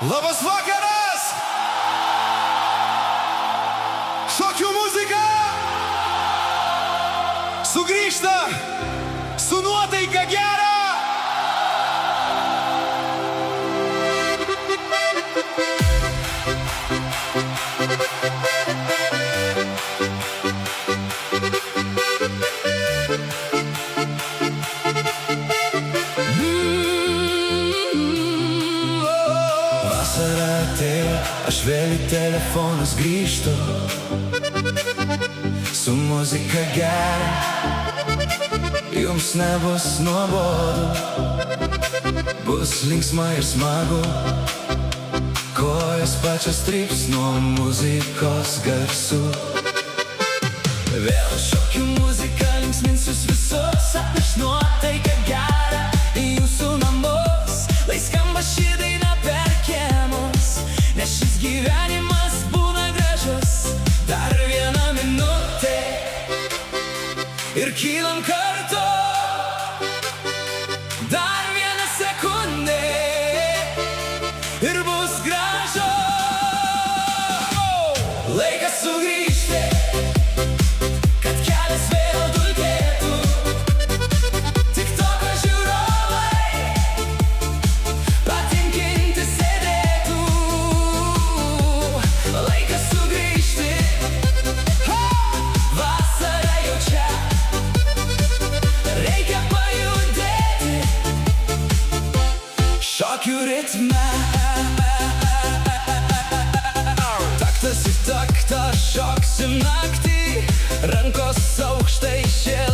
Labas vakaras! Šokių muzika sugrįžta su nuotaika gera! Vasara atėjo, aš vėl į telefonus grįžtu su muzika gera, jums nebus nuobodu, bus linksma ir smagu, kojas pačios tryps nuo muzikos garsų. Vėl šokių muzika linksmins jūs visus, atneš nuotaiką gerą į jūsų namus, lai skamba ši daina per kiemus, nes šis gyvenimas būna gražus. Dar viena minutė ir kylam kartu, dar viena sekundė ir bus gražu. Laikas sugrįžti, kad kelias vėl dulkėtų, TikToko žiūrovai patinkinti sėdėtų. Laikas sugrįžti, vasara jau čia, reikia pajudėti šokių ritme. Taktas į taktą šoksim naktį, rankos aukštai šie